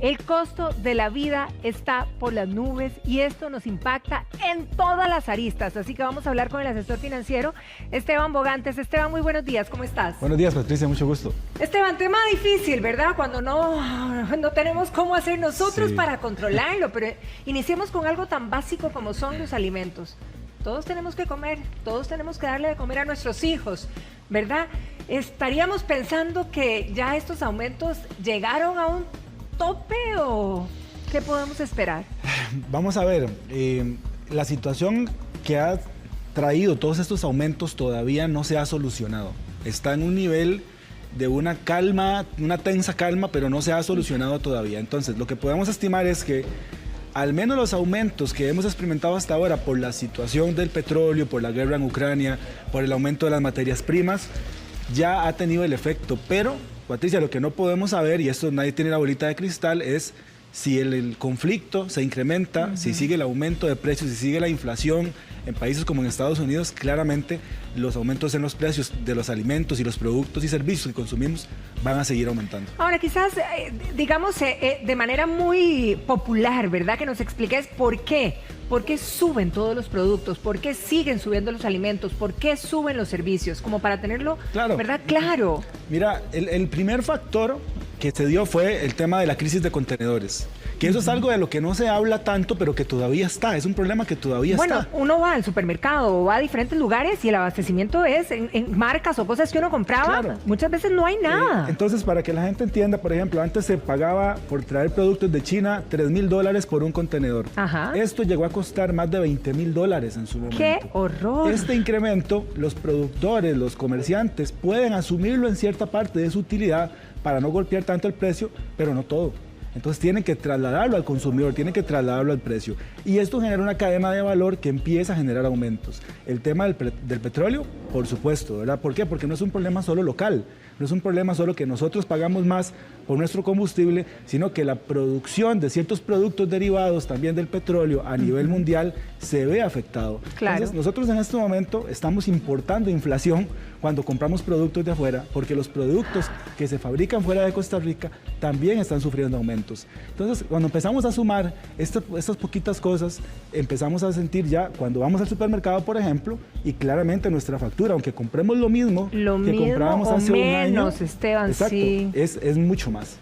El costo de la vida está por las nubes y esto nos impacta en todas las aristas. Así que vamos a hablar con el asesor financiero, Esteban Bogantes. Esteban, muy buenos días, ¿cómo estás? Buenos días, Patricia, mucho gusto. Esteban, tema difícil, ¿verdad? Cuando no tenemos cómo hacer nosotros para controlarlo, pero iniciemos con algo tan básico como son los alimentos. Todos tenemos que comer, todos tenemos que darle de comer a nuestros hijos, ¿verdad? ¿Estaríamos pensando que ya estos aumentos llegaron a un tope o qué podemos esperar? Vamos a ver, la situación que ha traído todos estos aumentos todavía no se ha solucionado. Está en un nivel de una calma, una tensa calma, pero no se ha solucionado todavía. Entonces, lo que podemos estimar es que al menos los aumentos que hemos experimentado hasta ahora por la situación del petróleo, por la guerra en Ucrania, por el aumento de las materias primas, ya ha tenido el efecto. Pero, Patricia, lo que no podemos saber, y esto nadie tiene la bolita de cristal, es si el conflicto se incrementa, si sigue el aumento de precios, si sigue la inflación. En países como en Estados Unidos, claramente los aumentos en los precios de los alimentos y los productos y servicios que consumimos van a seguir aumentando. Ahora, quizás, digamos, de manera muy popular, ¿verdad? Que nos expliques por qué. ¿Por qué suben todos los productos? ¿Por qué siguen subiendo los alimentos? ¿Por qué suben los servicios? Como para tenerlo, claro, ¿verdad? Claro. Mira, el primer factor que se dio fue el tema de la crisis de contenedores. Que eso es algo de lo que no se habla tanto, pero que todavía está. Es un problema que todavía está. Bueno, uno va al supermercado o va a diferentes lugares y el abastecimiento es en marcas o cosas que uno compraba. Claro. Muchas veces no hay nada. Entonces, para que la gente entienda, por ejemplo, antes se pagaba por traer productos de China $3,000 por un contenedor. Ajá. Esto llegó a costar más de $20,000 en su momento. ¡Qué horror! Este incremento, los productores, los comerciantes pueden asumirlo en cierta parte de su utilidad para no golpear tanto el precio, pero no todo. Entonces tienen que trasladarlo al consumidor, tienen que trasladarlo al precio. Y esto genera una cadena de valor que empieza a generar aumentos. El tema del petróleo, por supuesto, ¿verdad? ¿Por qué? Porque no es un problema solo local, no es un problema solo que nosotros pagamos más por nuestro combustible, sino que la producción de ciertos productos derivados también del petróleo a nivel mundial se ve afectado. Claro. Entonces nosotros en este momento estamos importando inflación cuando compramos productos de afuera, porque los productos que se fabrican fuera de Costa Rica también están sufriendo aumentos. Entonces, cuando empezamos a sumar estas poquitas cosas, empezamos a sentir ya, cuando vamos al supermercado, por ejemplo, y claramente nuestra factura, aunque compremos lo mismo que comprábamos hace un año, Esteban, exacto, sí. es mucho más.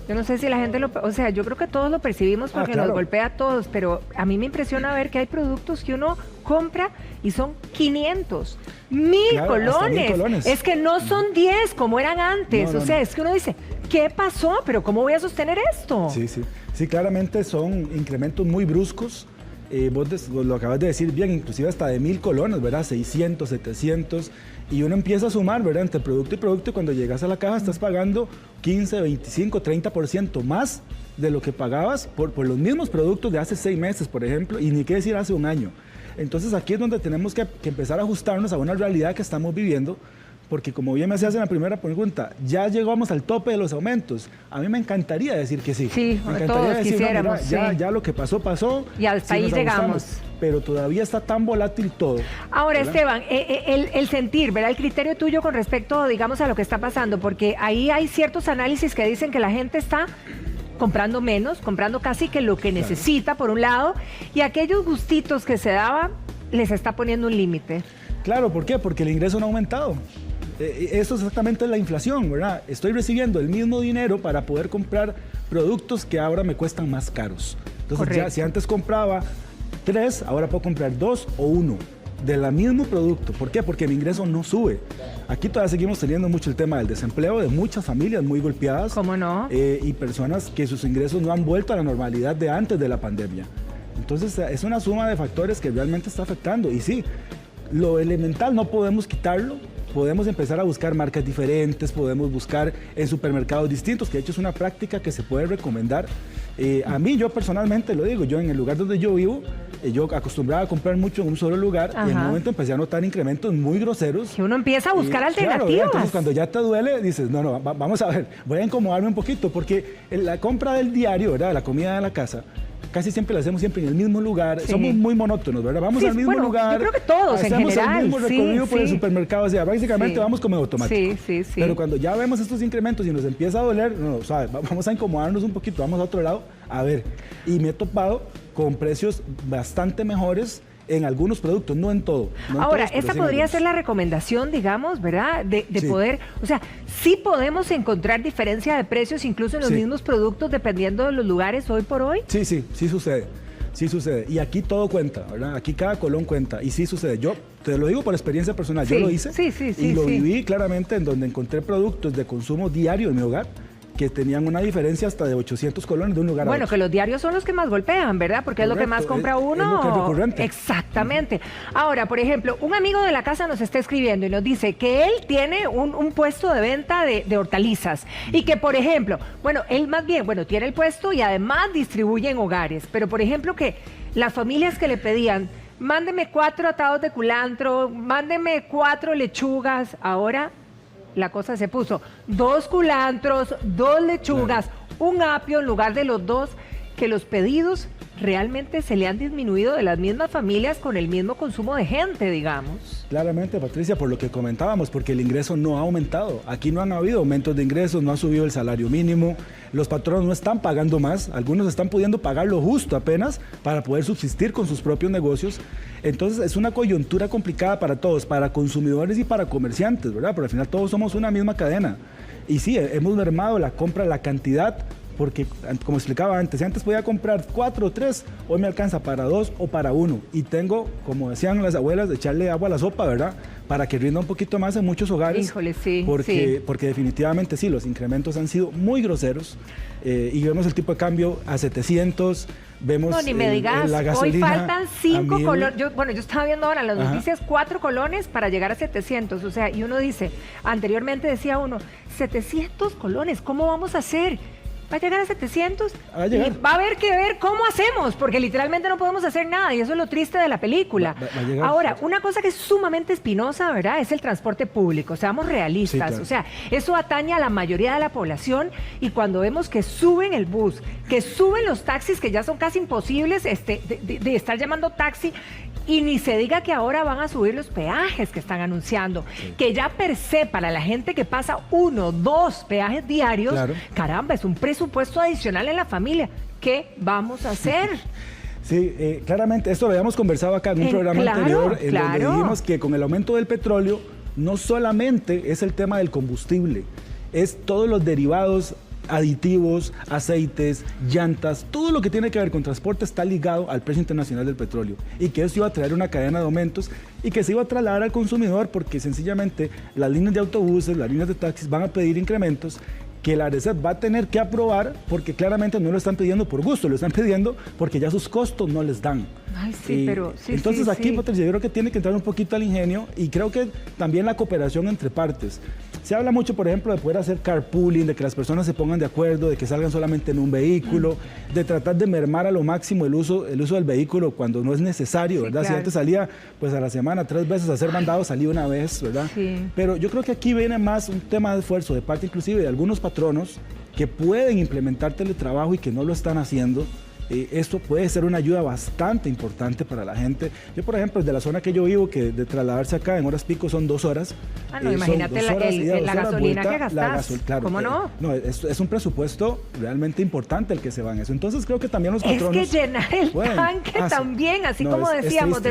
Yo no sé si la gente o sea, yo creo que todos lo percibimos porque claro, nos golpea a todos, pero a mí me impresiona ver que hay productos que uno compra y son 500, 1,000 colones. 1,000 colones. Es que no son 10 como eran antes. No, o sea, es que uno dice, ¿qué pasó? ¿Pero cómo voy a sostener esto? Sí, claramente son incrementos muy bruscos. Vos lo acabas de decir bien, inclusive hasta de 1,000 colones, ¿verdad? 600, 700, y uno empieza a sumar, ¿verdad? Entre producto y producto, y cuando llegas a la caja estás pagando 15, 25, 30% más de lo que pagabas por los mismos productos de hace 6 meses, por ejemplo, y ni qué decir hace un año. Entonces aquí es donde tenemos que empezar a ajustarnos a una realidad que estamos viviendo, porque como bien me hacías en la primera pregunta, ya llegamos al tope de los aumentos. A mí me encantaría decir que sí. Sí, me encantaría todos decir, quisiéramos, no, mira, ya lo que pasó, pasó. Y hasta ahí llegamos. Pero todavía está tan volátil todo. Ahora, ¿verdad? Esteban, el sentir, ¿verdad? El criterio tuyo con respecto, digamos, a lo que está pasando, porque ahí hay ciertos análisis que dicen que la gente está comprando menos, comprando casi que lo que necesita, por un lado, y aquellos gustitos que se daban, les está poniendo un límite. Claro, ¿por qué? Porque el ingreso no ha aumentado. Eso es exactamente la inflación, ¿verdad? Estoy recibiendo el mismo dinero para poder comprar productos que ahora me cuestan más caros. Entonces, ya, si antes compraba 3, ahora puedo comprar 2 o 1 del mismo producto. ¿Por qué? Porque mi ingreso no sube. Aquí todavía seguimos teniendo mucho el tema del desempleo de muchas familias muy golpeadas. ¿Cómo no? Y personas que sus ingresos no han vuelto a la normalidad de antes de la pandemia. Entonces, es una suma de factores que realmente está afectando. Y sí, lo elemental no podemos quitarlo. Podemos empezar a buscar marcas diferentes, podemos buscar en supermercados distintos, que de hecho es una práctica que se puede recomendar. A mí, yo personalmente lo digo, yo en el lugar donde yo vivo, yo acostumbraba a comprar mucho en un solo lugar. Y en un momento empecé a notar incrementos muy groseros. Que uno empieza a buscar alternativas. Claro, entonces cuando ya te duele, dices, no, vamos a ver, voy a incomodarme un poquito, porque la compra del diario, ¿verdad? La comida de la casa, casi siempre la hacemos siempre en el mismo lugar. Sí. Somos muy monótonos, ¿verdad? Vamos al mismo lugar. Yo creo que todos en general. Hacemos el mismo recorrido por el supermercado. O sea, básicamente vamos como en automático. Sí. Pero cuando ya vemos estos incrementos y nos empieza a doler, no, ¿sabe? Vamos a incomodarnos un poquito, vamos a otro lado a ver. Y me he topado con precios bastante mejores en algunos productos, no en todo. No ahora, en todos, esta podría ser la recomendación, digamos, ¿verdad? De poder, o sea, sí podemos encontrar diferencia de precios incluso en los mismos productos dependiendo de los lugares hoy por hoy. Sí sucede. Sí sucede. Y aquí todo cuenta, ¿verdad? Aquí cada colón cuenta. Y sí sucede. Yo te lo digo por experiencia personal. Yo lo hice. Y lo viví claramente en donde encontré productos de consumo diario en mi hogar que tenían una diferencia hasta de 800 colones de un lugar a otro. Bueno, que los diarios son los que más golpean, ¿verdad? Porque correcto, es lo que más compra uno. Es lo que es recurrente. Exactamente. Ahora, por ejemplo, un amigo de la casa nos está escribiendo y nos dice que él tiene un puesto de venta de hortalizas y que, por ejemplo, bueno, él más bien, tiene el puesto y además distribuye en hogares, pero, por ejemplo, que las familias que le pedían, mándeme 4 atados de culantro, mándeme 4 lechugas, ahora la cosa se puso 2 culantros, 2 lechugas, un apio en lugar de los 2, que los pedidos realmente se le han disminuido de las mismas familias con el mismo consumo de gente, digamos. Claramente, Patricia, por lo que comentábamos, porque el ingreso no ha aumentado. Aquí no han habido aumentos de ingresos, no ha subido el salario mínimo, los patronos no están pagando más, algunos están pudiendo pagar lo justo apenas para poder subsistir con sus propios negocios. Entonces es una coyuntura complicada para todos, para consumidores y para comerciantes, ¿verdad? Pero al final todos somos una misma cadena. Y sí, hemos mermado la compra, la cantidad, porque como explicaba antes, si antes podía comprar 4 o 3, hoy me alcanza para 2 o para 1 y tengo, como decían las abuelas, de echarle agua a la sopa, ¿verdad? Para que rinda un poquito más en muchos hogares. Híjole, sí. Porque definitivamente sí, los incrementos han sido muy groseros y vemos el tipo de cambio a 700, vemos no, ni me digas, la gasolina. Hoy faltan 5 colones. Yo estaba viendo ahora las noticias, 4 colones para llegar a 700, o sea, y uno dice, anteriormente decía uno, 700 colones, ¿cómo vamos a hacer? ¿Va a llegar a 700? Y va a haber que ver cómo hacemos, porque literalmente no podemos hacer nada, y eso es lo triste de la película. Ahora, una cosa que es sumamente espinosa, ¿verdad? Es el transporte público, seamos realistas. Sí, claro. O sea, eso atañe a la mayoría de la población, y cuando vemos que suben el bus, que suben los taxis, que ya son casi imposibles de estar llamando taxi, y ni se diga que ahora van a subir los peajes que están anunciando, que ya per se para la gente que pasa 1, 2 peajes diarios, caramba, es un presupuesto adicional en la familia. ¿Qué vamos a hacer? Sí, claramente, esto lo habíamos conversado acá en un programa anterior, en donde dijimos que con el aumento del petróleo, no solamente es el tema del combustible, es todos los derivados, aditivos, aceites, llantas, todo lo que tiene que ver con transporte está ligado al precio internacional del petróleo y que eso iba a traer una cadena de aumentos y que se iba a trasladar al consumidor porque sencillamente las líneas de autobuses, las líneas de taxis van a pedir incrementos que la ARECEP va a tener que aprobar porque claramente no lo están pidiendo por gusto, lo están pidiendo porque ya sus costos no les dan. Ay, sí, pero sí, entonces aquí, Patricia, yo creo que tiene que entrar un poquito al ingenio y creo que también la cooperación entre partes. Se habla mucho, por ejemplo, de poder hacer carpooling, de que las personas se pongan de acuerdo, de que salgan solamente en un vehículo, de tratar de mermar a lo máximo el uso del vehículo cuando no es necesario, ¿verdad? Claro. Si antes salía pues a la semana 3 veces a ser mandado, salía una vez, ¿verdad? Sí. Pero yo creo que aquí viene más un tema de esfuerzo de parte inclusive de algunos patronos que pueden implementar teletrabajo y que no lo están haciendo. Esto puede ser una ayuda bastante importante para la gente. Yo, por ejemplo, de la zona que yo vivo, que de trasladarse acá en horas pico son 2 horas. Ah, no, imagínate la gasolina que gastas. Claro, ¿cómo no? No, es un presupuesto realmente importante el que se va en eso. Entonces creo que también los patronos... Es que llenar el tanque también, así como decíamos,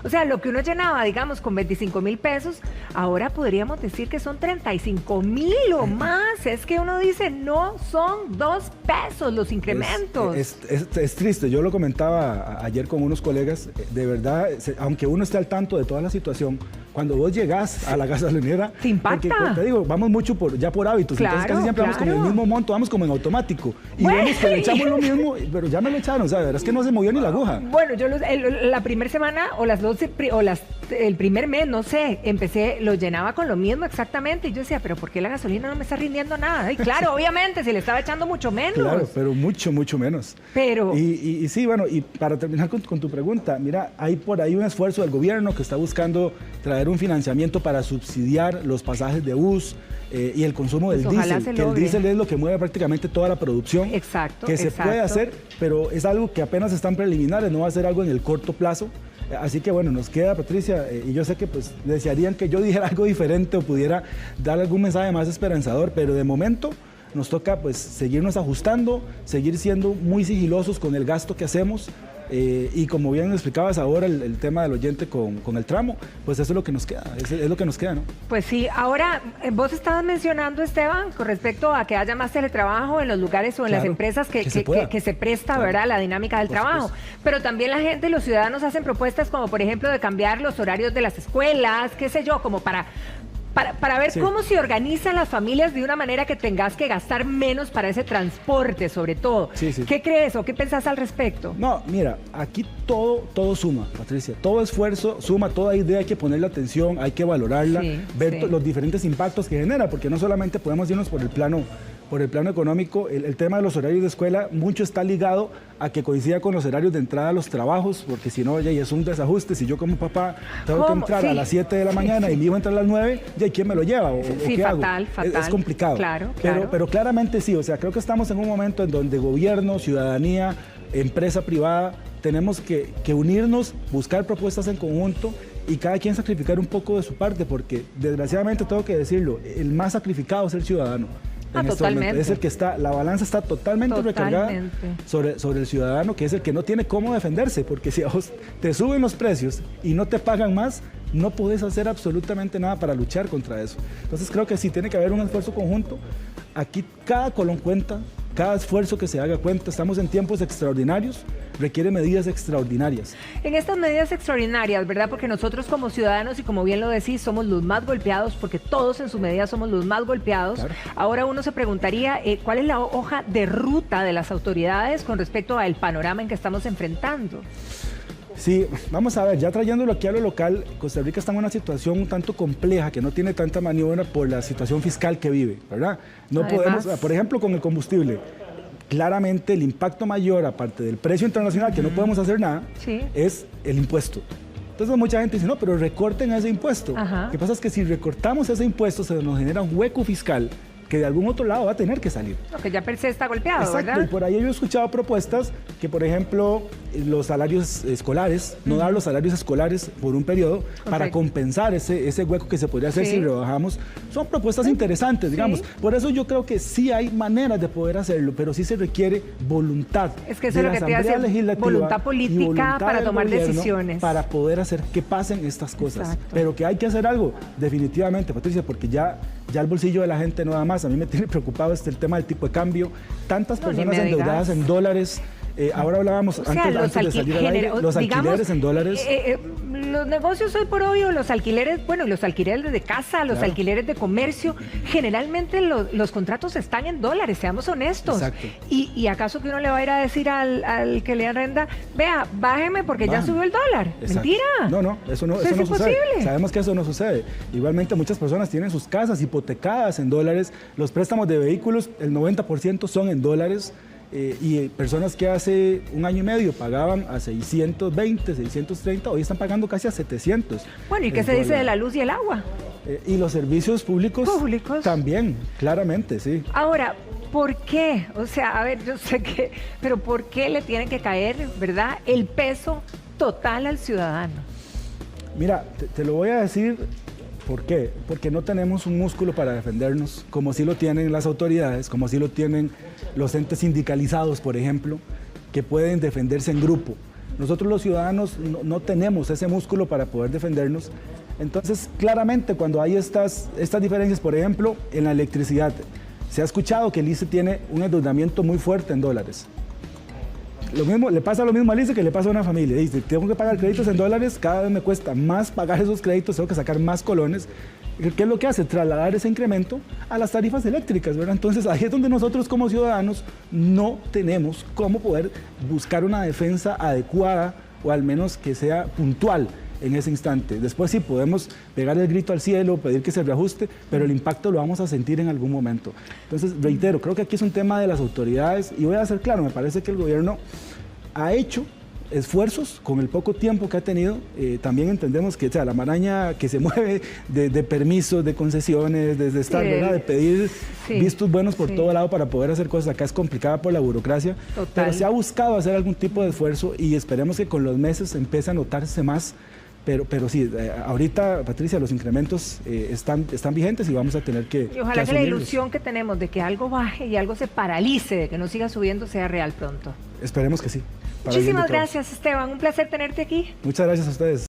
o sea, lo que uno llenaba, digamos, con 25,000 pesos, ahora podríamos decir que son 35,000 o más. Es que uno dice, no son 2 pesos los incrementos. Es triste, yo lo comentaba ayer con unos colegas, de verdad, aunque uno esté al tanto de toda la situación, cuando vos llegás a la gasolinera, te impacta. Porque, te digo, vamos mucho ya por hábitos, entonces casi siempre vamos con el mismo monto, vamos como en automático, y vemos que le echamos lo mismo, pero ya me lo echaron, o sea, de verdad es que no se movió ni la aguja. Bueno, yo la primera semana o las el primer mes, no sé, lo llenaba con lo mismo exactamente. Y yo decía, pero ¿por qué la gasolina no me está rindiendo nada? Y claro, obviamente, si le estaba echando mucho menos. Claro, pero mucho, mucho menos. Pero... Y sí, bueno, y para terminar con tu pregunta, mira, hay por ahí un esfuerzo del gobierno que está buscando traer un financiamiento para subsidiar los pasajes de bus, y el consumo del diésel, que el diésel es lo que mueve prácticamente toda la producción. Exacto. Que se puede hacer, pero es algo que apenas están preliminares, no va a ser algo en el corto plazo. Así que bueno, nos queda, Patricia, y yo sé que pues desearían que yo dijera algo diferente o pudiera dar algún mensaje más esperanzador, pero de momento nos toca pues seguirnos ajustando, seguir siendo muy sigilosos con el gasto que hacemos. Y como bien explicabas ahora el tema del oyente con el tramo, pues eso es lo que nos queda, es lo que nos queda, ¿no? Pues sí, ahora vos estabas mencionando, Esteban, con respecto a que haya más teletrabajo en los lugares o en las empresas que se presta, ¿verdad?, la dinámica del trabajo. Pero también la gente, los ciudadanos hacen propuestas como, por ejemplo, de cambiar los horarios de las escuelas, qué sé yo, como para ver cómo se organizan las familias de una manera que tengas que gastar menos para ese transporte, sobre todo. Sí. ¿Qué crees o qué pensás al respecto? No, mira, aquí todo suma, Patricia. Todo esfuerzo suma, toda idea hay que ponerle atención, hay que valorarla, ver los diferentes impactos que genera, porque no solamente podemos irnos por el plano económico. El tema de los horarios de escuela, mucho está ligado a que coincida con los horarios de entrada a los trabajos, porque si no, ya es un desajuste. Si yo como papá tengo que entrar a las 7 de la mañana y mi hijo entra a las 9, ya ¿quién me lo lleva? ¿O qué hago? Fatal. Es complicado. Claro. Pero claramente sí, o sea, creo que estamos en un momento en donde gobierno, ciudadanía, empresa privada, tenemos que unirnos, buscar propuestas en conjunto y cada quien sacrificar un poco de su parte, porque desgraciadamente tengo que decirlo, el más sacrificado es el ciudadano. Totalmente. Es el que está, la balanza está totalmente recargada sobre el ciudadano, que es el que no tiene cómo defenderse, porque si a vos te suben los precios y no te pagan más, no podés hacer absolutamente nada para luchar contra eso. Entonces creo que sí tiene que haber un esfuerzo conjunto. Aquí cada colón cuenta, cada esfuerzo que se haga cuenta. Estamos en tiempos extraordinarios, requiere medidas extraordinarias. En estas medidas extraordinarias, ¿verdad? Porque nosotros como ciudadanos, y como bien lo decís, somos los más golpeados, porque todos en su medida somos los más golpeados. Claro. Ahora uno se preguntaría, ¿cuál es la hoja de ruta de las autoridades con respecto al panorama en que estamos enfrentando? Sí, vamos a ver, ya trayéndolo aquí a lo local, Costa Rica está en una situación un tanto compleja, que no tiene tanta maniobra por la situación fiscal que vive, ¿verdad? No podemos, por ejemplo, con el combustible, claramente el impacto mayor, aparte del precio internacional, que no podemos hacer nada, es el impuesto. Entonces mucha gente dice, no, pero recorten ese impuesto. Lo que pasa es que si recortamos ese impuesto, se nos genera un hueco fiscal que de algún otro lado va a tener que salir. Lo que ya per se está golpeado, exacto, ¿verdad? Y por ahí yo he escuchado propuestas que, por ejemplo, los salarios escolares, no dar los salarios escolares por un periodo para compensar ese hueco que se podría hacer si rebajamos. Son propuestas interesantes, digamos. Por eso yo creo que sí hay maneras de poder hacerlo, pero sí se requiere voluntad. Es que eso es lo que te hace, voluntad política para tomar decisiones. Para poder hacer que pasen estas cosas. Exacto. Pero que hay que hacer algo, definitivamente, Patricia, porque ya el bolsillo de la gente no da más. A mí me tiene preocupado el tema del tipo de cambio. Tantas personas endeudadas en dólares. Ahora hablábamos, antes de salir al aire, los alquileres en dólares. Los negocios hoy por hoy, o los alquileres, bueno, los alquileres de casa, los alquileres de comercio, generalmente los contratos están en dólares, seamos honestos. Exacto. Y acaso que uno le va a ir a decir al que le arrenda, vea, bájeme porque ya subió el dólar. Exacto. Mentira. No, eso no sucede. Sabemos que eso no sucede. Igualmente muchas personas tienen sus casas hipotecadas en dólares, los préstamos de vehículos, el 90% son en dólares. Y personas que hace un año y medio pagaban a 620, 630, hoy están pagando casi a 700. Bueno, ¿y qué se dice de la luz y el agua? Y los servicios públicos también, claramente, sí. Ahora, ¿por qué? O sea, a ver, yo sé que, pero ¿por qué le tiene que caer, verdad, el peso total al ciudadano? Mira, te lo voy a decir. ¿Por qué? Porque no tenemos un músculo para defendernos, como sí lo tienen las autoridades, como sí lo tienen los entes sindicalizados, por ejemplo, que pueden defenderse en grupo. Nosotros los ciudadanos no tenemos ese músculo para poder defendernos. Entonces, claramente, cuando hay estas diferencias, por ejemplo, en la electricidad, se ha escuchado que el ICE tiene un endeudamiento muy fuerte en dólares. Le pasa lo mismo al ICE que le pasa a una familia. Dice, tengo que pagar créditos en dólares, cada vez me cuesta más pagar esos créditos, tengo que sacar más colones. ¿Qué es lo que hace? Trasladar ese incremento a las tarifas eléctricas, ¿verdad? Entonces ahí es donde nosotros como ciudadanos no tenemos cómo poder buscar una defensa adecuada o al menos que sea puntual. en ese instante. Después sí podemos pegar el grito al cielo, pedir que se reajuste, pero el impacto lo vamos a sentir en algún momento. Entonces, reitero, creo que aquí es un tema de las autoridades y voy a ser claro, me parece que el gobierno ha hecho esfuerzos con el poco tiempo que ha tenido. También entendemos que la maraña que se mueve de permisos, de concesiones, desde estar, ¿verdad? De pedir vistos buenos por todo lado para poder hacer cosas acá es complicada por la burocracia. Total. Pero se ha buscado hacer algún tipo de esfuerzo y esperemos que con los meses empiece a notarse más. Pero sí, ahorita, Patricia, los incrementos están vigentes y vamos a tener que y ojalá que la ilusión que tenemos de que algo baje y algo se paralice, de que no siga subiendo, sea real pronto. Esperemos que sí. Muchísimas gracias, Esteban. Un placer tenerte aquí. Muchas gracias a ustedes.